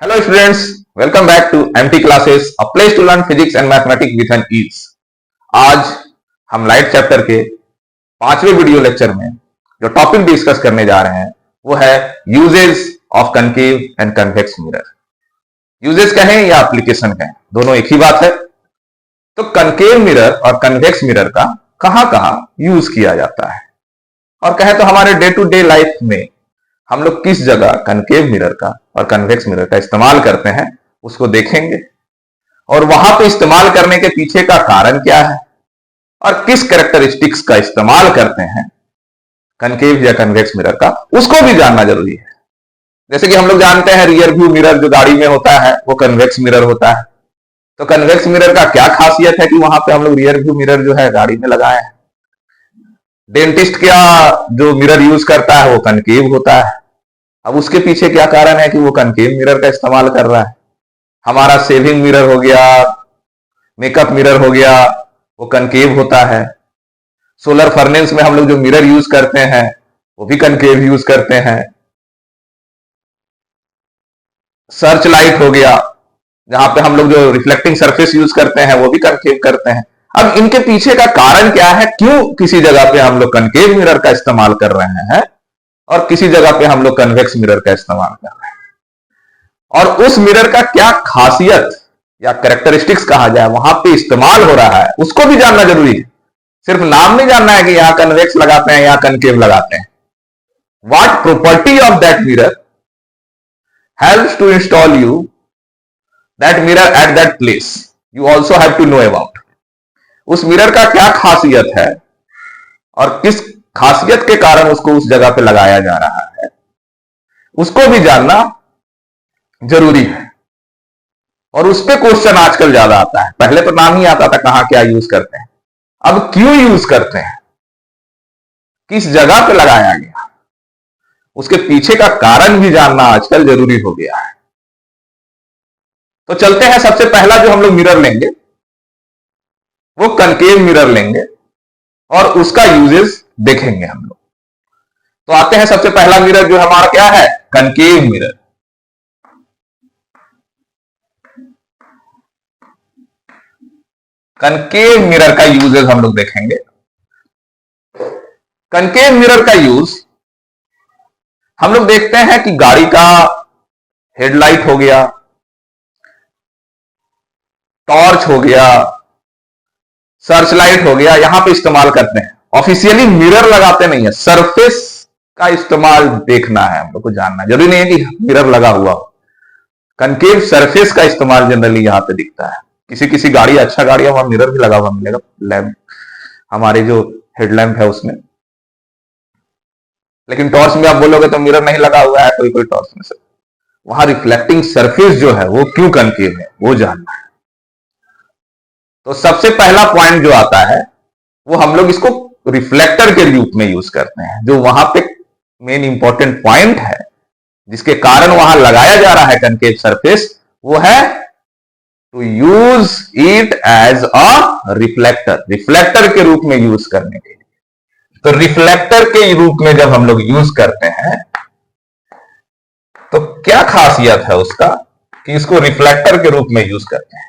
Hello students, welcome back to MT Classes, a place to learn physics and mathematics with an ease. आज हम light chapter के पांचवें video lecture में जो topic discuss करने जा रहे हैं वो है uses of concave and convex mirror. Uses कहें या एप्लीकेशन कहें, दोनों एक ही बात है। तो कनकेव मिरर और कन्वेक्स मिरर का कहां यूज किया जाता है और कहें तो हमारे डे टू डे लाइफ में हम लोग किस जगह कनकेव मिरर का और कन्वेक्स मिरर का इस्तेमाल करते हैं उसको देखेंगे, और वहां पे इस्तेमाल करने के पीछे का कारण क्या है और किस कैरेक्टरिस्टिक्स का इस्तेमाल करते हैं कनकेव या कन्वेक्स मिरर का, उसको भी जानना जरूरी है। जैसे कि हम लोग जानते हैं रियर व्यू मिरर जो गाड़ी में होता है वो कन्वेक्स मिरर होता है। तो कन्वेक्स मिरर का क्या खासियत है कि वहां पे हम लोग रियर व्यू मिरर जो है गाड़ी में लगाए हैं। डेंटिस्ट क्या जो मिरर यूज करता है वो कनकेव होता है। अब उसके पीछे क्या कारण है कि वो कनकेव मिरर का इस्तेमाल कर रहा है। हमारा सेविंग मिरर हो गया, मेकअप मिरर हो गया, वो कनकेव होता है। सोलर फर्नेस में हम लोग जो मिरर यूज करते हैं वो भी कनकेव यूज करते हैं। सर्च लाइट हो गया, जहां पे हम लोग जो रिफ्लेक्टिंग सरफेस यूज करते हैं वो भी कनकेव करते हैं। अब इनके पीछे का कारण क्या है, क्यों किसी जगह पे हम लोग कनकेव मिरर का इस्तेमाल कर रहे हैं और किसी जगह पे हम लोग कन्वेक्स मिरर का इस्तेमाल कर रहे हैं, और उस मिरर का क्या खासियत या कैरेक्टरिस्टिक्स कहा जाए वहां पे इस्तेमाल हो रहा है उसको भी जानना जरूरी है। सिर्फ नाम नहीं जानना है कि यहां कन्वेक्स लगाते हैं यहां कनकेव लगाते हैं। What property of that mirror helps to install you that mirror at that place, you also have to know about. उस मिरर का क्या खासियत है और किस खासियत के कारण उसको उस जगह पे लगाया जा रहा है उसको भी जानना जरूरी है। और उस पे क्वेश्चन आजकल ज्यादा आता है। पहले तो नाम ही आता था कहां क्या यूज करते हैं, अब क्यों यूज करते हैं, किस जगह पे लगाया गया, उसके पीछे का कारण भी जानना आजकल जरूरी हो गया है। तो चलते हैं, सबसे पहला जो हम लोग मिरर लेंगे वो कनकेव मिरर लेंगे और उसका यूजेस देखेंगे हम लोग। तो आते हैं, सबसे पहला मिरर जो हमारा क्या है, कनकेव मिरर। कनकेव मिरर का यूजेस हम लोग देखेंगे। कनकेव मिरर का यूज हम लोग देखते हैं कि गाड़ी का हेडलाइट हो गया, टॉर्च हो गया, सर्च लाइट हो गया, यहां पे इस्तेमाल करते हैं। ऑफिशियली मिरर लगाते नहीं है, सरफेस का इस्तेमाल देखना है हम लोग को, जानना जरूरी नहीं है कि मिरर लगा हुआ हो। कनकेव सरफेस का इस्तेमाल जनरली यहां पे दिखता है। किसी किसी गाड़ी, अच्छा गाड़ी है वहां मिरर भी लगा हुआ मिलेगा, लैंप, हमारे जो हेडलैम्प है उसमें। लेकिन टॉर्च में आप बोलोगे तो मिरर नहीं लगा हुआ है, कोई कोई टॉर्च में से वहां रिफ्लेक्टिंग सरफेस जो है वो क्यों कनकेव है वो जानना है। तो सबसे पहला पॉइंट जो आता है वो हम लोग इसको रिफ्लेक्टर के रूप में यूज करते हैं। जो वहां पे मेन इंपॉर्टेंट पॉइंट है जिसके कारण वहां लगाया जा रहा है कनकेव सरफेस, वो है to use it as a reflector, reflector के रूप में यूज करने के लिए। तो रिफ्लेक्टर के रूप में जब हम लोग यूज करते हैं तो क्या खासियत है उसका कि इसको रिफ्लेक्टर के रूप में यूज करते हैं।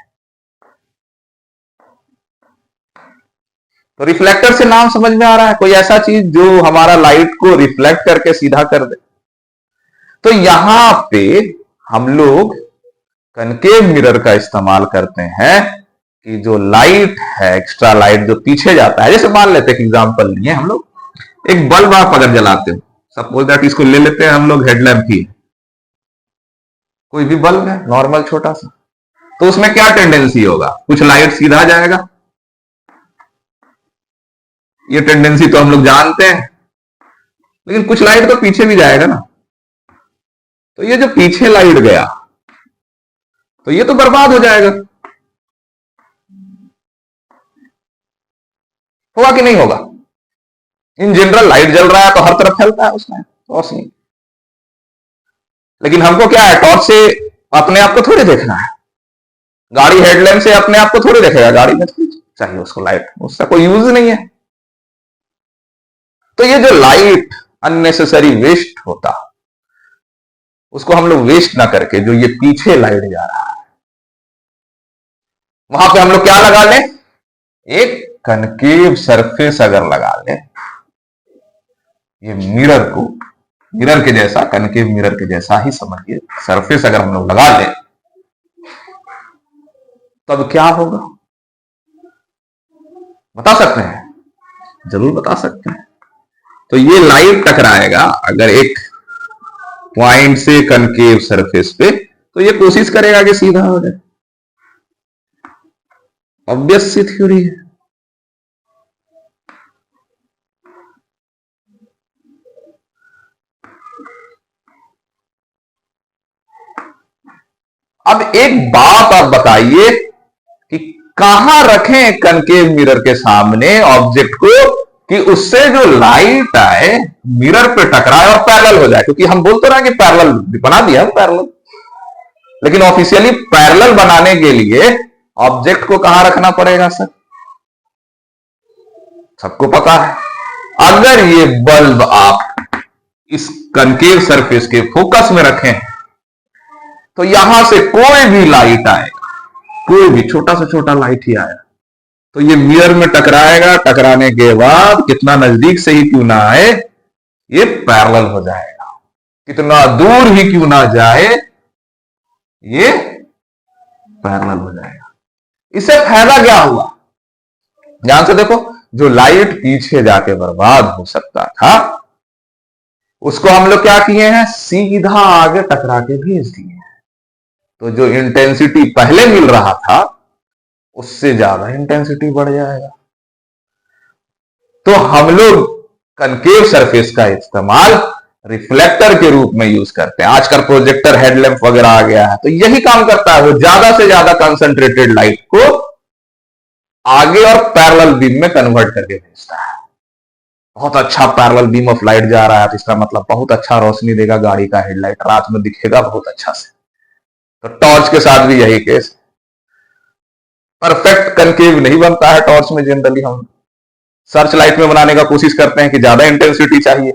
तो रिफ्लेक्टर से नाम समझ में आ रहा है, कोई ऐसा चीज जो हमारा लाइट को रिफ्लेक्ट करके सीधा कर दे। तो यहां पे हम लोग कनकेव मिरर का इस्तेमाल करते हैं कि जो लाइट है, एक्स्ट्रा लाइट जो पीछे जाता है, जैसे मान लेते हैं एग्जांपल लिए हम लोग, एक बल्ब आप अगर जलाते हो, सपोज दैट इसको ले लेते हैं हम लोग हेडलैम्प ही, कोई भी बल्ब है नॉर्मल छोटा सा, तो उसमें क्या टेंडेंसी होगा, कुछ लाइट सीधा जाएगा, ये टेंडेंसी तो हम लोग जानते हैं, लेकिन कुछ लाइट तो पीछे भी जाएगा ना। तो ये जो पीछे लाइट गया तो ये तो बर्बाद हो जाएगा, होगा कि नहीं होगा। इन जनरल लाइट जल रहा है तो हर तरफ फैलता है उसमें रोशनी, लेकिन हमको क्या है, टॉर्च से अपने आप को थोड़ी देखना है, गाड़ी हेडलैम्प से अपने आप को थोड़ी देखेगा, गाड़ी में थोड़ी चाहिए उसको लाइट, उसका कोई यूज नहीं है। तो ये जो लाइट अननेसेसरी वेस्ट होता उसको हम लोग वेस्ट ना करके, जो ये पीछे लाइट जा रहा है, वहां पे हम लोग क्या लगा लें, एक कनकेव सरफेस अगर लगा लें, ये मिरर को, मिरर के जैसा, कनकेव मिरर के जैसा ही समझिए सरफेस अगर हम लोग लगा लें, तब क्या होगा बता सकते हैं? जरूर बता सकते हैं। तो ये लाइट टकराएगा अगर एक पॉइंट से कनकेव सरफेस पे, तो ये कोशिश करेगा कि सीधा हो जाए। ऑब्वियस सी थ्योरी है। अब एक बात आप बताइए कि कहां रखें कनकेव मिरर के सामने ऑब्जेक्ट को कि उससे जो लाइट आए मिरर पे टकराए और पैरेलल हो जाए, क्योंकि हम बोलते रहे कि पैरेलल बना दिया हम पैरेलल, लेकिन ऑफिशियली पैरेलल बनाने के लिए ऑब्जेक्ट को कहां रखना पड़ेगा सर? सबको पता है। अगर ये बल्ब आप इस कनकेव सरफेस के फोकस में रखें तो यहां से कोई भी लाइट आएगा, कोई भी छोटा से छोटा लाइट ही आया तो ये मिरर में टकराएगा, टकराने के बाद कितना नजदीक से ही क्यों ना आए ये पैरेलल हो जाएगा, कितना दूर ही क्यों ना जाए ये पैरेलल हो जाएगा। इससे फायदा क्या हुआ? ध्यान से देखो, जो लाइट पीछे जाके बर्बाद हो सकता था उसको हम लोग क्या किए हैं, सीधा आगे टकरा के भेज दिए हैं। तो जो इंटेंसिटी पहले मिल रहा था उससे ज्यादा इंटेंसिटी बढ़ जाएगा। तो हम लोग कनकेव सरफेस का इस्तेमाल रिफ्लेक्टर के रूप में यूज करते हैं। आजकल प्रोजेक्टर हेडलैम्प वगैरह आ गया है, तो यही काम करता है, वो ज्यादा से ज्यादा कंसंट्रेटेड लाइट को आगे और पैरेलल बीम में कन्वर्ट करके भेजता है। बहुत अच्छा पैरेलल बीम ऑफ लाइट जा रहा है तो इसका मतलब बहुत अच्छा रोशनी देगा, गाड़ी का हेडलाइट रात में दिखेगा बहुत अच्छा से। तो टॉर्च के साथ भी यही केस, परफेक्ट कनकेव नहीं बनता है टॉर्च में। जनरली हम सर्च लाइट में बनाने का कोशिश करते हैं कि ज्यादा इंटेंसिटी चाहिए,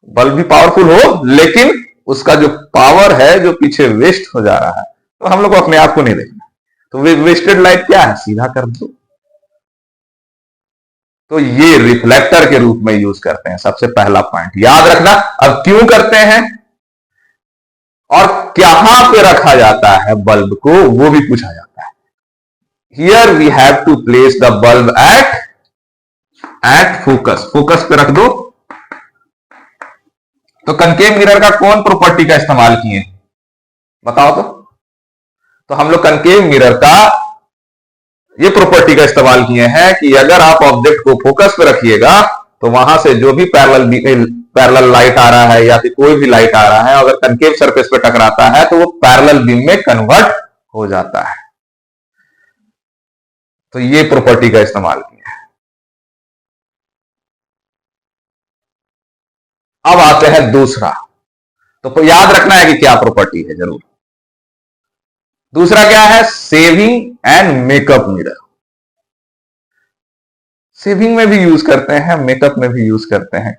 बल्ब भी पावरफुल हो, लेकिन उसका जो पावर है जो पीछे वेस्ट हो जा रहा है, तो हम लोग को अपने आप को नहीं देखना। तो वेस्टेड लाइट क्या है, सीधा कर दो। तो ये रिफ्लेक्टर के रूप में यूज करते हैं, सबसे पहला पॉइंट याद रखना। अब क्यों करते हैं और कहां पे रखा जाता है बल्ब को वो भी पूछा जाता है। Here we have to place the bulb at focus, focus पे रख दो। तो कनकेव मिरर का कौन प्रॉपर्टी का इस्तेमाल किए बताओ तो हम लोग कनकेव मिरर का ये प्रॉपर्टी का इस्तेमाल किए हैं कि अगर आप ऑब्जेक्ट को फोकस पे रखिएगा तो वहां से जो भी पैरेलल लाइट आ रहा है या फिर कोई भी लाइट आ रहा है, अगर कनकेव सरफेस पे टकराता है तो वो पैरेलल बीम में कन्वर्ट हो जाता है। तो ये प्रॉपर्टी का इस्तेमाल किया है। अब आते हैं दूसरा, तो याद रखना है कि क्या प्रॉपर्टी है जरूर। दूसरा क्या है, saving and makeup mirror. Saving में भी यूज करते हैं, मेकअप में भी यूज करते हैं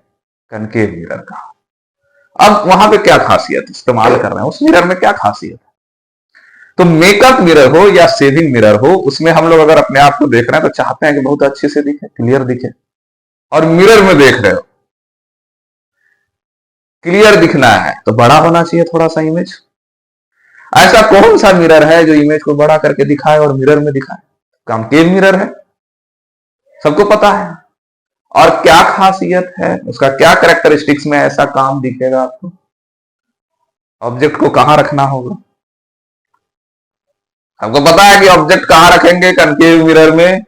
कनकेव मिरर का। अब वहां पे क्या खासियत इस्तेमाल कर रहे हैं, उस मिरर में क्या खासियत है? तो मेकअप मिरर हो या सेविंग मिरर हो, उसमें हम लोग अगर अपने आप को देख रहे हैं तो चाहते हैं कि बहुत अच्छे से दिखे, क्लियर दिखे। और मिरर में देख रहे हो, क्लियर दिखना है तो बड़ा होना चाहिए थोड़ा सा इमेज। ऐसा कौन सा मिरर है जो इमेज को बड़ा करके दिखाए और मिरर में दिखाए? कनकेव मिरर है, सबको पता है। और क्या खासियत है उसका, क्या कैरेक्टरिस्टिक्स में ऐसा काम दिखेगा आपको? ऑब्जेक्ट को कहां रखना होगा, हमको पता है कि ऑब्जेक्ट कहां रखेंगे कनकेव मिरर में,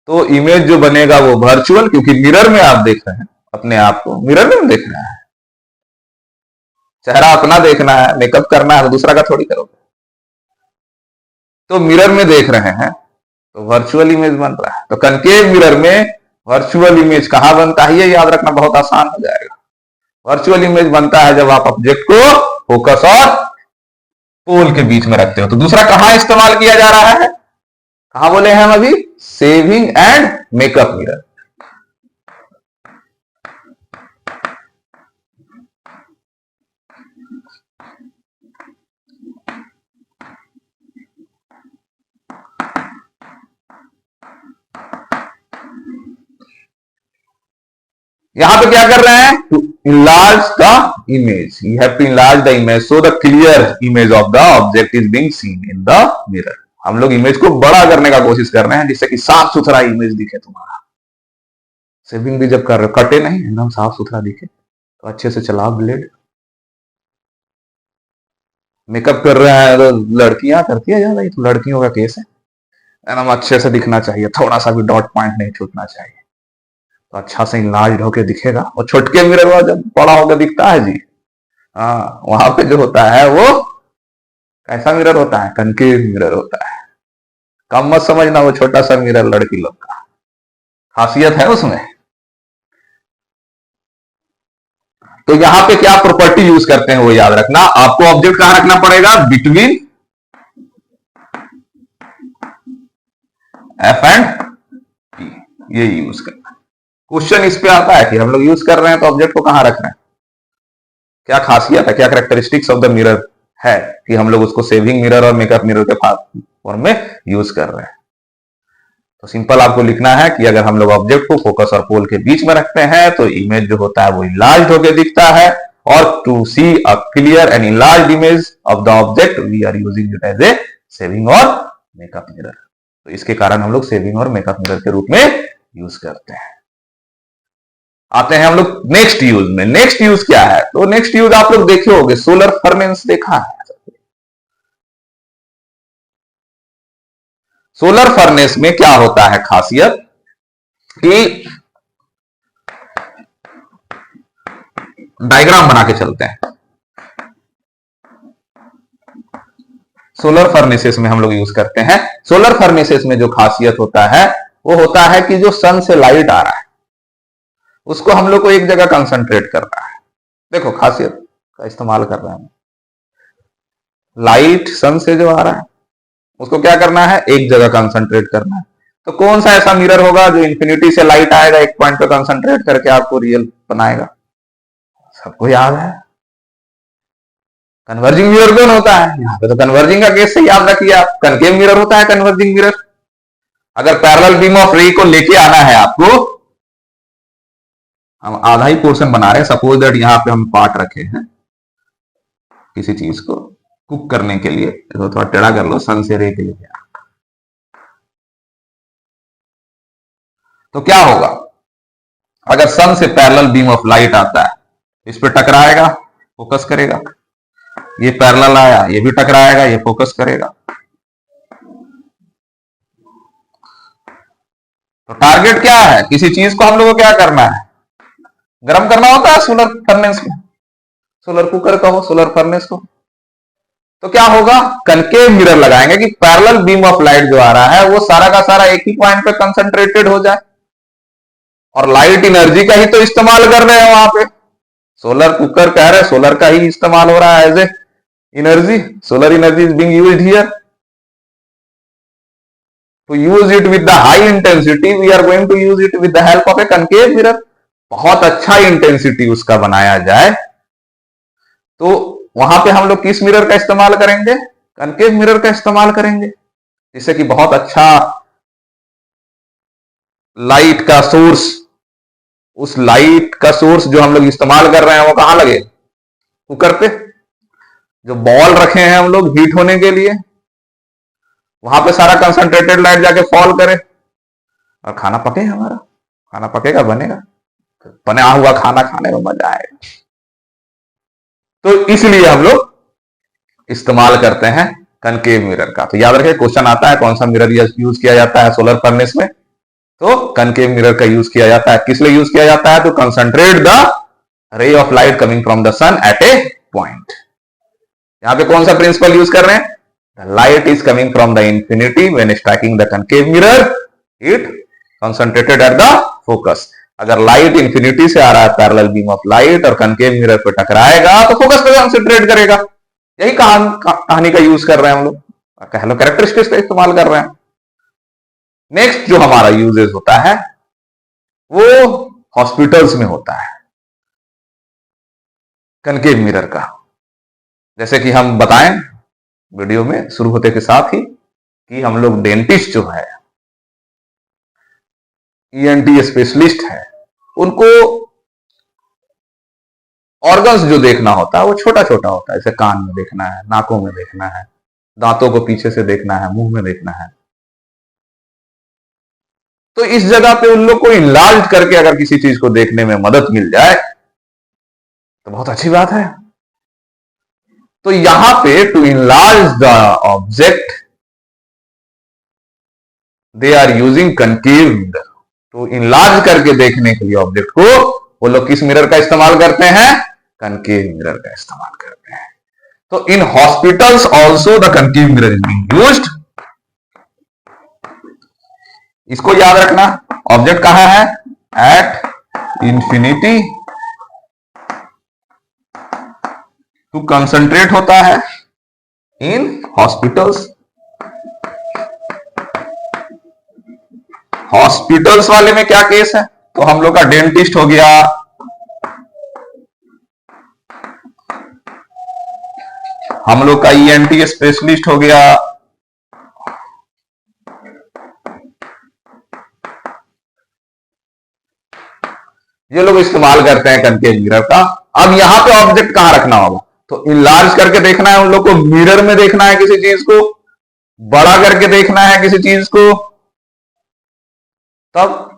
तो इमेज जो बनेगा वो वर्चुअल, क्योंकि मिरर में आप देख रहे हैं अपने आप को, मिरर में देख रहे हैं, चेहरा अपना देखना है, मेकअप करना है तो दूसरा का थोड़ी करोगे। तो मिरर में देख रहे हैं तो वर्चुअल इमेज बन रहा है। तो कनकेव मिरर में वर्चुअल इमेज कहां बनता है, ये याद रखना बहुत आसान हो जाएगा। वर्चुअल इमेज बनता है जब आप ऑब्जेक्ट को फोकस और पोल के बीच में रखते हो। तो दूसरा कहां इस्तेमाल किया जा रहा है, कहां बोले हैं हम अभी, सेविंग एंड मेकअप मिरर। यहां पे क्या कर रहे हैं, to enlarge the image, you have to enlarge the image so the clear image of the object is being seen in the mirror. हम लोग इमेज को बड़ा करने का कोशिश कर रहे हैं जिससे कि साफ सुथरा इमेज दिखे तुम्हारा। सेविंग भी जब कर रहे हो, कटे नहीं, एकदम साफ सुथरा दिखे, तो अच्छे से चलाओ ब्लेड। मेकअप कर रहे हैं तो लड़कियां करती है ज्यादा, ये तो लड़कियों का केस है, एकदम अच्छे से दिखना चाहिए, थोड़ा सा भी डॉट पॉइंट नहीं छूटना चाहिए, तो अच्छा से इनलार्ज होके दिखेगा। और छोटके मिरर हुआ जब बड़ा होकर दिखता है जी, हाँ, वहां पे जो होता है वो कैसा मिरर होता है, कनकेव मिरर होता है। कम मत समझना वो छोटा सा मिरर लड़की लोग का, खासियत है उसमें। तो यहां पे क्या प्रॉपर्टी यूज करते हैं वो याद रखना। आपको ऑब्जेक्ट कहां रखना पड़ेगा, बिटवीन एफ एंड टी, ये यूज करना। क्वेश्चन इस पे आता है कि हम लोग यूज कर रहे हैं तो ऑब्जेक्ट को कहां रख रहे हैं, क्या खासियत है, क्या कैरेक्टरिस्टिक्स ऑफ द मिरर है कि हम लोग उसको सेविंग मिरर और मेकअप मिरर के फॉर्म में यूज कर रहे हैं। तो सिंपल आपको लिखना है कि अगर हम लोग ऑब्जेक्ट को फोकस और पोल के बीच में रखते हैं तो इमेज जो होता है वो इनलार्ज होकर दिखता है, और to see a clear and enlarge image of the object we are using it as a shaving और मेकअप मिरर। तो इसके कारण हम लोग सेविंग और मेकअप मिरर के रूप में यूज करते हैं। आते हैं हम लोग नेक्स्ट यूज में। नेक्स्ट यूज क्या है, तो नेक्स्ट यूज आप लोग देखे होंगे, सोलर फर्नेस देखा है। सोलर फर्नेस में क्या होता है खासियत कि डायग्राम बना के चलते हैं। सोलर फर्नेसेस में हम लोग यूज करते हैं। सोलर फर्नेसेस में जो खासियत होता है वो होता है कि जो सन से लाइट आ रहा है उसको हम लोग को एक जगह कंसंट्रेट करना है। देखो खासियत का इस्तेमाल कर रहे हैं, लाइट सन से जो आ रहा है उसको क्या करना है, एक जगह कंसंट्रेट करना है। तो कौन सा ऐसा मिरर होगा जो इंफिनिटी से लाइट आएगा, एक पॉइंट पे कंसंट्रेट करके आपको रियल बनाएगा, सबको याद है, कन्वर्जिंग मिरर कौन होता है, यहां पे तो कन्वर्जिंग का केस से याद रखिए आप, कनकेव मिरर होता है कन्वर्जिंग मिरर। अगर पैरेलल बीम ऑफ रे को लेके आना है आपको, हम आधा ही पोर्शन बना रहे हैं, सपोज दैट यहां पे हम पार्ट रखे हैं किसी चीज को कुक करने के लिए, तो थोड़ा टेढ़ा कर लो, सन से रे के लिए। तो क्या होगा, अगर सन से पैरेलल बीम ऑफ लाइट आता है, इस पे टकराएगा, फोकस करेगा, ये पैरेलल आया, ये भी टकराएगा, ये फोकस करेगा। तो टारगेट क्या है, किसी चीज को हम लोग को क्या करना है, गर्म करना होता है सोलर फर्नेस में, सोलर कुकर का हो, सोलर फर्नेस को। तो क्या होगा, कनकेव मिरर लगाएंगे कि पैरेलल बीम ऑफ लाइट जो आ रहा है वो सारा का सारा एक ही पॉइंट पे कंसंट्रेटेड हो जाए, और लाइट एनर्जी का ही तो इस्तेमाल कर रहे हैं वहां पे, सोलर कुकर कह रहे हैं सोलर का ही इस्तेमाल हो रहा है as a energy, solar energy is being used here. To use it with the high intensity, we are going to use it with the help of a concave mirror. बहुत अच्छा इंटेंसिटी उसका बनाया जाए तो वहां पे हम लोग किस मिरर का इस्तेमाल करेंगे, कनकेव मिरर का इस्तेमाल करेंगे, जिससे कि बहुत अच्छा लाइट का सोर्स, उस लाइट का सोर्स जो हम लोग इस्तेमाल कर रहे हैं वो कहां लगे, कुकर पे। जो बॉल रखे हैं हम लोग हीट होने के लिए, वहां पे सारा कंसंट्रेटेड लाइट जाके फॉल करे और खाना पके, हमारा खाना पकेगा, बनेगा, बना हुआ खाना खाने में मजा आएगा। तो इसलिए हम लोग इस्तेमाल करते हैं कनकेव मिरर का। तो याद रखें, क्वेश्चन आता है कौन सा मिरर यूज किया जाता है सोलर फर्नेस में, तो कनकेव मिरर का यूज किया जाता है। किस लिए यूज किया जाता है, तो concentrate the ray of light coming from the sun at a point. यहां पे कौन सा प्रिंसिपल यूज कर रहे हैं, the light is coming from the infinity when stacking the concave mirror, it concentrated at the focus। अगर light infinity से आ रहा है पैरेलल बीम ऑफ लाइट और कनकेव मिरर पे टकराएगा तो फोकस पे कंसंट्रेट करेगा। यही कहानी का यूज कर रहे हैं हम लोग, कह लो कैरेक्टरिस्टिक्स का इस्तेमाल कर रहे हैं। नेक्स्ट जो हमारा यूजेस होता है वो हॉस्पिटल्स में होता है कनकेव मिरर का। जैसे कि हम बताएं वीडियो में शुरू होते के साथ ही कि हम लोग डेंटिस्ट जो है, ईएनटी स्पेशलिस्ट है, उनको ऑर्गन्स जो देखना होता है वो छोटा छोटा होता है, जैसे कान में देखना है, नाकों में देखना है, दांतों को पीछे से देखना है, मुंह में देखना है। तो इस जगह पे उन लोग को इनलार्ज करके अगर किसी चीज को देखने में मदद मिल जाए तो बहुत अच्छी बात है। तो यहां पे to enlarge the object they are using concave mirror. तो इनलार्ज करके देखने के लिए ऑब्जेक्ट को वो लोग किस मिरर का इस्तेमाल करते हैं? कनकेव मिरर का इस्तेमाल करते हैं। तो in hospitals also the concave mirror is being used. इसको याद रखना, ऑब्जेक्ट कहां है? एट इंफिनिटी टू कंसंट्रेट होता है इन हॉस्पिटल्स। हॉस्पिटल्स वाले में क्या केस है? तो हम लोग का डेंटिस्ट हो गया, हम लोग का ईएनटी स्पेशलिस्ट हो गया, ये लोग इस्तेमाल करते हैं कनकेव मिरर का। अब यहां पे ऑब्जेक्ट कहां रखना होगा? तो इनलार्ज करके देखना है उन लोग को, मिरर में देखना है किसी चीज को, बड़ा करके देखना है किसी चीज को, तब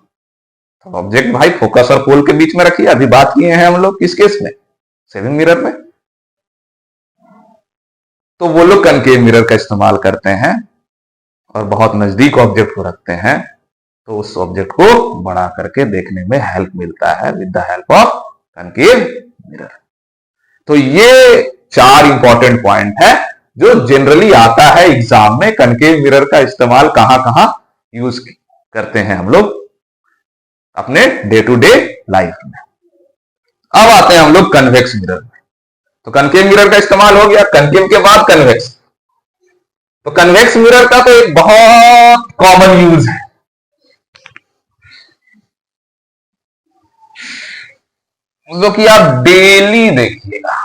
ऑब्जेक्ट भाई फोकस और पोल के बीच में रखिए। अभी बात किए हैं हम लोग किस केस में? सेविंग मिरर में। तो वो लोग कनकेव मिरर का इस्तेमाल करते हैं और बहुत नजदीक ऑब्जेक्ट को रखते हैं, तो उस ऑब्जेक्ट को बड़ा करके देखने में हेल्प मिलता है with the help of concave mirror. तो ये 4 इंपॉर्टेंट पॉइंट है जो जनरली आता है एग्जाम में। कनकेव मिरर का इस्तेमाल कहां कहां यूज करते हैं हम लोग अपने डे टू डे लाइफ में। अब आते हैं हम लोग कन्वेक्स मिरर में। तो कनकेव मिरर का इस्तेमाल हो गया, कनकेव के बाद कन्वेक्स। तो कन्वेक्स मिरर का तो एक बहुत कॉमन यूज है, जो कि आप डेली देखिएगा।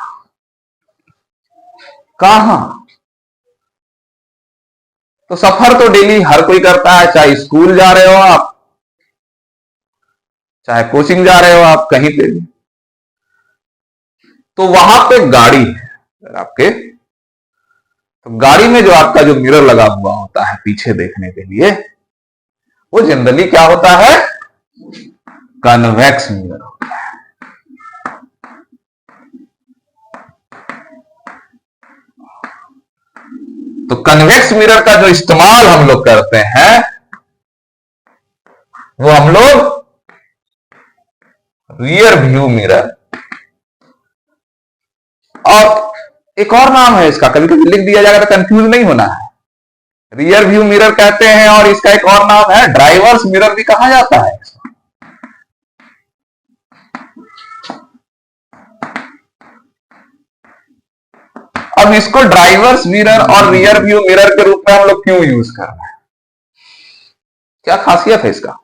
कहां? तो सफर तो डेली हर कोई करता है, चाहे स्कूल जा रहे हो आप, चाहे कोचिंग जा रहे हो आप, कहीं पे भी। तो वहां पे गाड़ी है आपके, तो गाड़ी में जो आपका जो मिरर लगा हुआ होता है पीछे देखने के लिए, वो जनरली क्या होता है? कन्वेक्स मिरर होता है। तो कन्वेक्स मिरर का जो इस्तेमाल हम लोग करते हैं वो हम लोग रियर व्यू मिरर, और एक और नाम है इसका, कभी कभी लिख दिया जाएगा तो कंफ्यूज नहीं होना है। रियर व्यू मिरर कहते हैं और इसका एक और नाम है ड्राइवर्स मिरर भी कहा जाता है। अब इसको ड्राइवर्स मिरर और रियर व्यू मिरर के रूप में हम लोग क्यों यूज कर रहे हैं? क्या खासियत है इसका?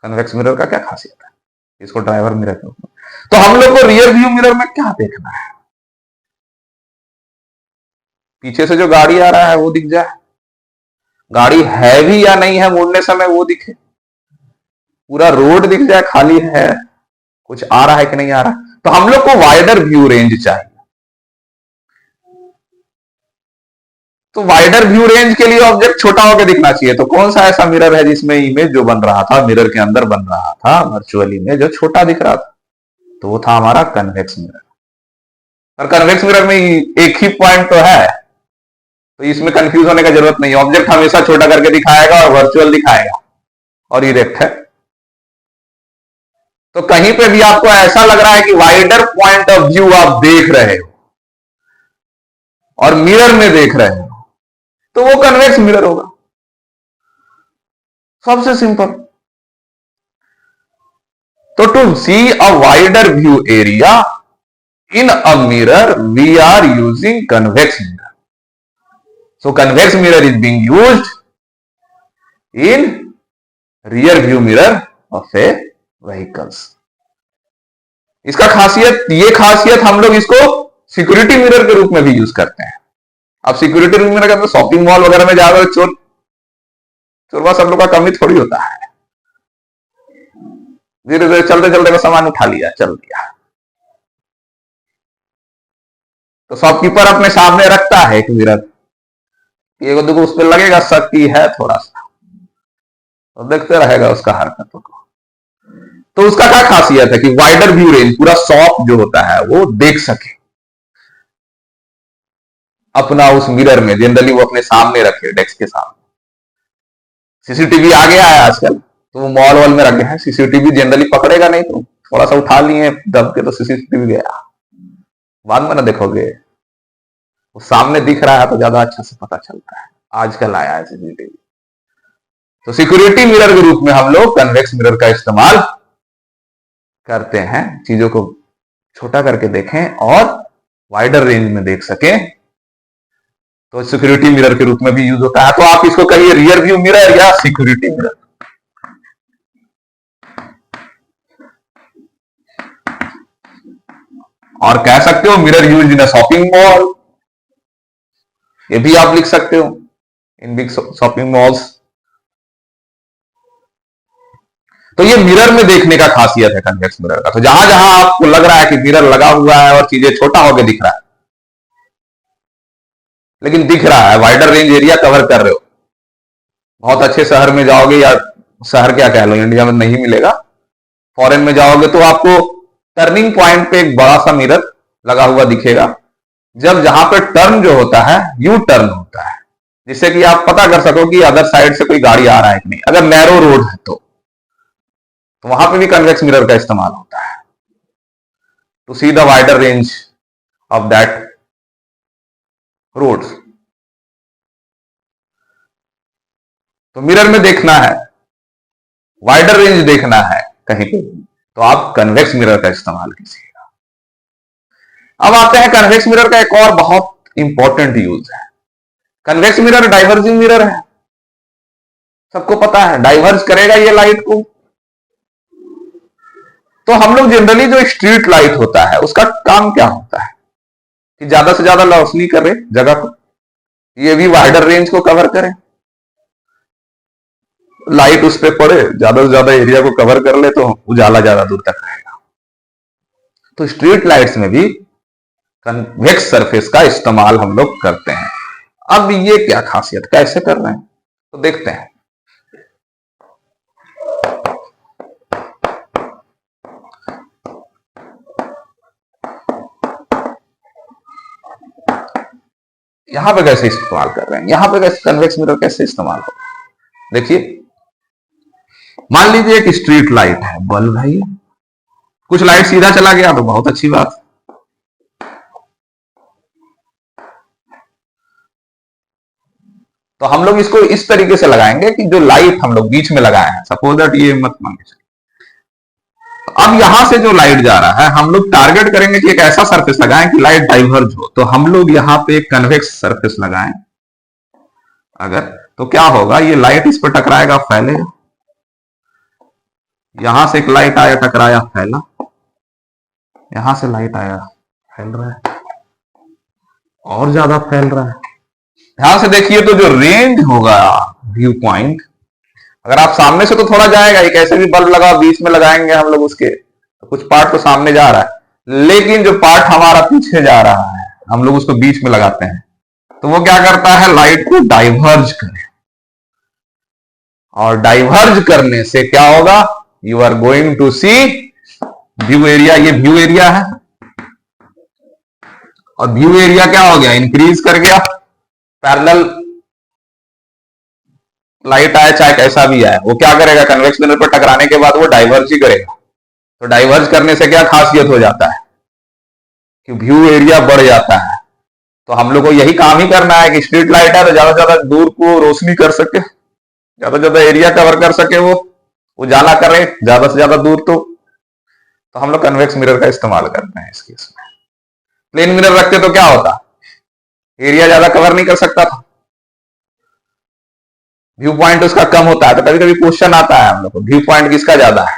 कन्वेक्स मिरर का क्या खासियत है इसको ड्राइवर मिरर के रूप में? तो हम लोग को रियर व्यू मिरर में क्या देखना है? पीछे से जो गाड़ी आ रहा है वो दिख जाए, गाड़ी है भी या नहीं है मुड़ने समय वो दिखे, पूरा रोड दिख जाए खाली है, कुछ आ रहा है कि नहीं आ रहा। तो हम लोग को वाइडर व्यू रेंज चाहिए। तो वाइडर व्यू रेंज के लिए ऑब्जेक्ट छोटा होकर दिखना चाहिए। तो कौन सा ऐसा मिरर है जिसमें इमेज जो बन रहा था, मिरर के अंदर बन रहा था वर्चुअल इमेज, जो छोटा दिख रहा था? तो वो था हमारा कन्वेक्स मिरर। और कन्वेक्स मिरर में एक ही पॉइंट तो है, तो इसमें कंफ्यूज होने का जरूरत नहीं है। ऑब्जेक्ट हमेशा छोटा करके दिखाएगा और वर्चुअल दिखाएगा और इरेक्ट है। तो कहीं पे भी आपको ऐसा लग रहा है कि वाइडर पॉइंट ऑफ व्यू आप देख रहे हो और मिरर में देख रहे हो, तो वो कन्वेक्स मिरर होगा। सबसे सिंपल। तो to see a wider view area in a mirror we are using convex mirror. So convex mirror is being used in rear view mirror of a vehicles. इसका खासियत, ये खासियत हम लोग इसको सिक्योरिटी मिरर के रूप में भी यूज करते हैं। अब सिक्योरिटी मिरर का तो शॉपिंग मॉल वगैरह में जाकर चोरवा सब लोग का कमी थोड़ी होता है, धीरे धीरे चलते चलते का सामान उठा लिया, चल दिया। तो शॉपकीपर अपने सामने रखता है एक मिरर, ये देखो उस पर लगेगा शक की है थोड़ा सा, तो देखते रहेगा उसका हरकतों को। तो उसका क्या खासियत है कि वाइडर व्यू रेंज, पूरा शॉप जो होता है वो देख सके अपना उस मिरर में। जनरली वो अपने सामने रखे, डेस्क के सामने। सीसीटीवी आ गया है आजकल, तो वो मॉल वॉल में रखे हैं, सीसीटीवी जनरली पकड़ेगा नहीं, तो थोड़ा सा उठा लिए दब के तो सीसीटीवी गया, बाद में ना देखोगे वो सामने दिख रहा है तो ज्यादा अच्छा से पता चलता है। आजकल आया है सीसीटीवी। तो सिक्योरिटी मिरर के रूप में हम लोग कन्वेक्स मिरर का इस्तेमाल करते हैं, चीजों को छोटा करके देखें और वाइडर रेंज में देख सकें, तो सिक्योरिटी मिरर के रूप में भी यूज होता है। तो आप इसको कहिए रियर व्यू मिरर या सिक्योरिटी मिरर। और कह सकते हो mirror use in a shopping mall, ये भी आप लिख सकते हो, इन बिग शॉपिंग मॉल्स। तो ये मिरर में देखने का खासियत है कन्वेक्स मिरर का। तो जहां जहां आपको लग रहा है कि मिरर लगा हुआ है और चीजें छोटा होकर दिख रहा है, लेकिन दिख रहा है, वाइडर रेंज एरिया कवर कर रहे हो, बहुत अच्छे शहर में जाओगे, या शहर क्या कह लो, इंडिया में नहीं मिलेगा, फॉरेन में जाओगे तो आपको टर्निंग पॉइंट पे एक बड़ा सा मिरर लगा हुआ दिखेगा, जब जहां पे टर्न जो होता है यू टर्न होता है, जिससे कि आप पता कर सको कि अदर साइड से कोई गाड़ी आ रहा है कि नहीं। अगर नैरो रोड है तो वहां पे भी कन्वेक्स मिरर का इस्तेमाल होता है, to see the wider range of that roads. तो मिरर में देखना है, वाइडर रेंज देखना है कहीं पे, तो आप कन्वेक्स मिरर का इस्तेमाल कीजिएगा। अब आते हैं कन्वेक्स मिरर का एक और बहुत इंपॉर्टेंट यूज है। कन्वेक्स मिरर डाइवर्जिंग मिरर है, सबको पता है, डाइवर्ज करेगा ये लाइट को। तो हम लोग जनरली जो स्ट्रीट लाइट होता है उसका काम क्या होता है कि ज्यादा से ज्यादा रोशनी करे जगह को, ये भी वाइडर रेंज को कवर करे, लाइट उस पर पड़े, ज्यादा से ज्यादा एरिया को कवर कर ले, तो उजाला ज्यादा दूर तक रहेगा। तो स्ट्रीट लाइट्स में भी कन्वेक्स सरफेस का इस्तेमाल हम लोग करते हैं। अब ये क्या खासियत, कैसे कर रहे हैं, तो देखते हैं। यहां पे कैसे इस्तेमाल कर रहे हैं, यहां पे कैसे कन्वेक्स मिरर कैसे इस्तेमाल होगा, देखिए। मान लीजिए एक स्ट्रीट लाइट है, बल्ब है ये, कुछ लाइट सीधा चला गया तो बहुत अच्छी बात। तो हम लोग इसको इस तरीके से लगाएंगे कि जो लाइट हम लोग बीच में लगाए हैं, सपोज दैट ये मत मांगे, अब यहां से जो लाइट जा रहा है हम लोग टारगेट करेंगे कि एक ऐसा सरफेस लगाएं कि लाइट डाइवर्ज हो। तो हम लोग यहां पे एक कन्वेक्स सरफेस लगाएं अगर, तो क्या होगा, ये लाइट इस पर टकराएगा, फैलेगा, यहां से एक लाइट आया टकराया, फैला, यहां से लाइट आया, फैल रहा है, और ज्यादा फैल रहा है। ध्यान से देखिए तो जो रेंज होगा व्यू पॉइंट, अगर आप सामने से तो थोड़ा जाएगा, एक ऐसे भी बल्ब लगा बीच में लगाएंगे हम लोग उसके, तो कुछ पार्ट तो सामने जा रहा है, लेकिन जो पार्ट हमारा पीछे जा रहा है हम लोग उसको बीच में लगाते हैं, तो वो क्या करता है, लाइट को डाइवर्ज करे। और डाइवर्ज करने से क्या होगा, you are going to see view area, ये व्यू एरिया है, और व्यू एरिया क्या हो गया, इंक्रीज कर गया। पैरेलल लाइट आए चाहे कैसा भी आए, वो क्या करेगा, कन्वेक्स मिरर पर टकराने के बाद वो डाइवर्ज ही करेगा। तो डाइवर्ज करने से क्या खासियत हो जाता है कि व्यू एरिया बढ़ जाता है। तो हम लोग को यही काम ही करना है कि स्ट्रीट लाइट है तो ज्यादा से ज्यादा दूर को रोशनी कर सके, ज्यादा से ज्यादा एरिया कवर कर सके, वो उजाला करे ज्यादा से ज्यादा दूर। तो हम लोग कन्वेक्स मिरर का इस्तेमाल करते हैं इस केस में। प्लेन मिरर रखते तो क्या होता, एरिया ज्यादा कवर नहीं कर सकता था, व्यू पॉइंट उसका कम होता है। तो कभी कभी क्वेश्चन आता है हम लोग को, व्यू पॉइंट किसका ज्यादा है,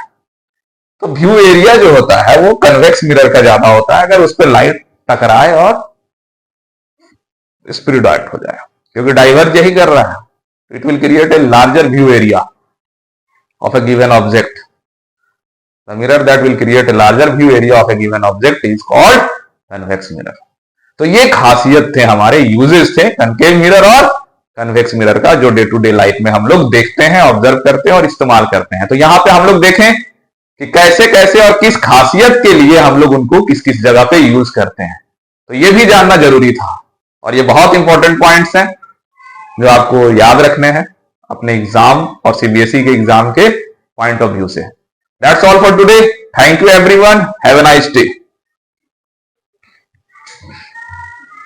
तो व्यू एरिया जो होता है वो कन्वेक्स मिरर का ज्यादा होता है, अगर उस पर लाइट टकराए और स्प्रेड आउट हो जाए, क्योंकि डाइवर्ज यही कर रहा है। It will create a larger view area of A given object. The mirror that will create a larger view area of a given object is called convex mirror. तो ये खासियत थे, हमारे यूजेस थे कनकेव मिरर और convex mirror का, जो day to day life में हम लोग देखते हैं, ऑब्जर्व करते हैं और इस्तेमाल करते हैं। तो यहां पे हम लोग देखें कि कैसे कैसे और किस खासियत के लिए हम लोग उनको किस किस जगह पे यूज करते हैं। तो ये भी जानना जरूरी था, और ये बहुत इंपॉर्टेंट पॉइंट्स हैं जो आपको याद रखने हैं अपने एग्जाम और सीबीएसई के एग्जाम के पॉइंट ऑफ व्यू से। That's all for today. Thank you everyone, have a nice day.